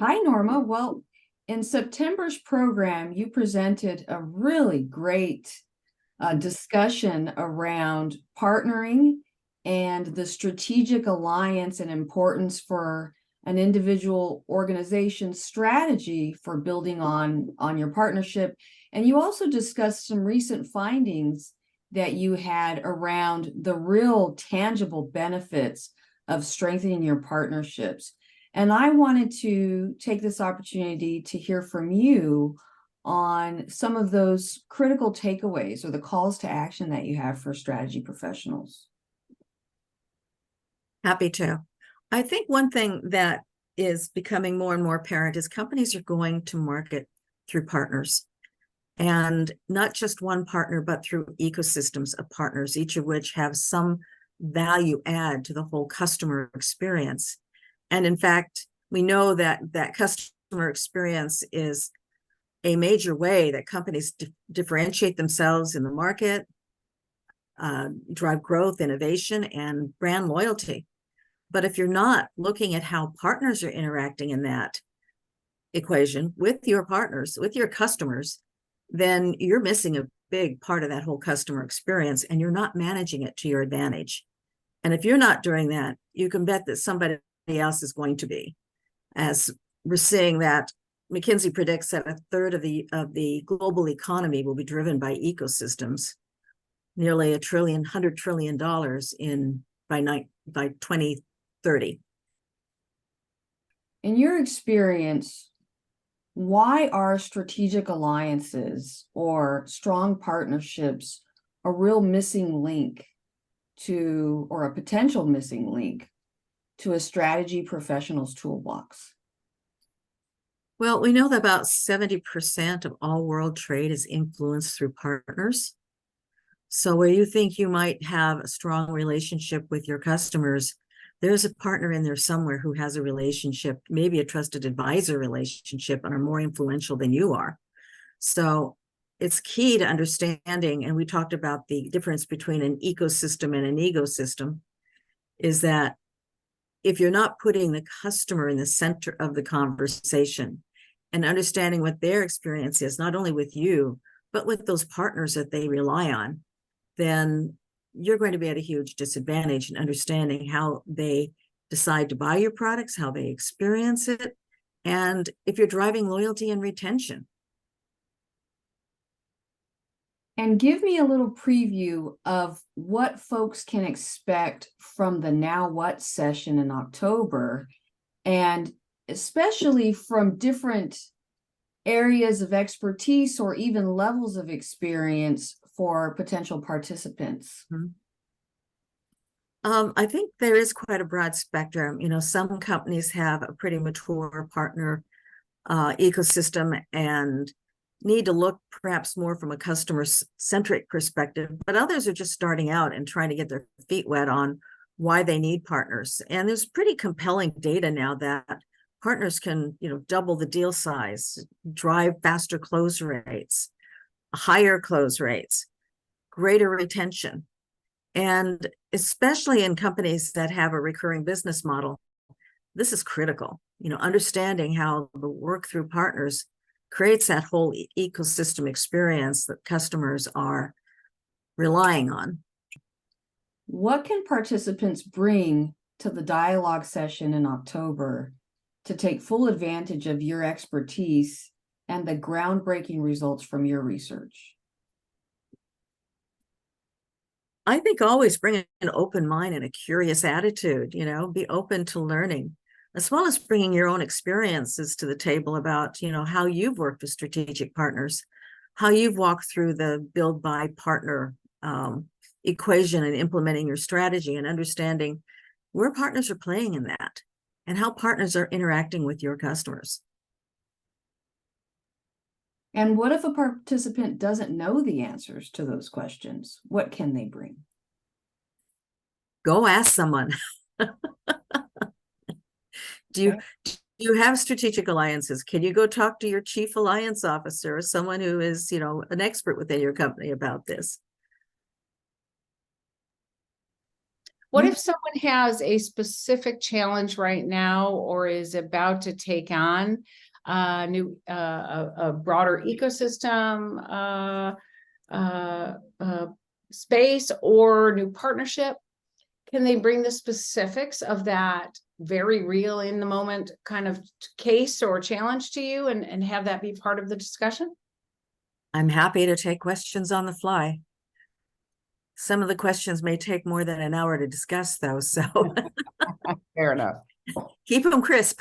Hi, Norma. Well, in September's program, you presented a really great discussion around partnering and the strategic alliance and importance for an individual organization's strategy for building on your partnership. And you also discussed some recent findings that you had around the real tangible benefits of strengthening your partnerships. And I wanted to take this opportunity to hear from you on some of those critical takeaways or the calls to action that you have for strategy professionals. Happy to. I think one thing that is becoming more and more apparent is companies are going to market through partners, and not just one partner, but through ecosystems of partners, each of which have some value add to the whole customer experience. And in fact, we know that customer experience is a major way that companies differentiate themselves in the market, drive growth, innovation, and brand loyalty. But if you're not looking at how partners are interacting in that equation with your partners, with your customers, then you're missing a big part of that whole customer experience, and you're not managing it to your advantage. And if you're not doing that, you can bet that somebody else is going to be. As we're seeing that McKinsey predicts that a third of the global economy will be driven by ecosystems, nearly $100 trillion by 2030. In your experience, why are strategic alliances or strong partnerships a real missing link to, or a potential missing link to a strategy professional's toolbox? Well, we know that about 70% of all world trade is influenced through partners. So where you think you might have a strong relationship with your customers, there's a partner in there somewhere who has a relationship, maybe a trusted advisor relationship, and are more influential than you are. So it's key to understanding, and we talked about the difference between an ecosystem and an ecosystem, is that if you're not putting the customer in the center of the conversation and understanding what their experience is, not only with you, but with those partners that they rely on, then you're going to be at a huge disadvantage in understanding how they decide to buy your products, how they experience it, and if you're driving loyalty and retention. And give me a little preview of what folks can expect from the Now What session in October, and especially from different areas of expertise or even levels of experience for potential participants. I think there is quite a broad spectrum. Some companies have a pretty mature partner ecosystem and need to look perhaps more from a customer-centric perspective, but others are just starting out and trying to get their feet wet on why they need partners. And there's pretty compelling data now that partners can, double the deal size, drive faster close rates, higher close rates, greater retention. And especially in companies that have a recurring business model, this is critical. Understanding how the work through partners creates that whole ecosystem experience that customers are relying on. What can participants bring to the dialogue session in October to take full advantage of your expertise and the groundbreaking results from your research? I think always bring an open mind and a curious attitude, be open to learning, as well as bringing your own experiences to the table about, how you've worked with strategic partners, how you've walked through the build, buy, partner equation and implementing your strategy, and understanding where partners are playing in that and how partners are interacting with your customers. And what if a participant doesn't know the answers to those questions? What can they bring? Go ask someone. Do you have strategic alliances? Can you go talk to your chief alliance officer or someone who is, an expert within your company about this? What Mhm. if someone has a specific challenge right now or is about to take on a broader ecosystem space or new partnership? Can they bring the specifics of that very real in the moment kind of case or challenge to you and have that be part of the discussion? I'm happy to take questions on the fly. Some of the questions may take more than an hour to discuss, though, so Fair enough. keep them crisp.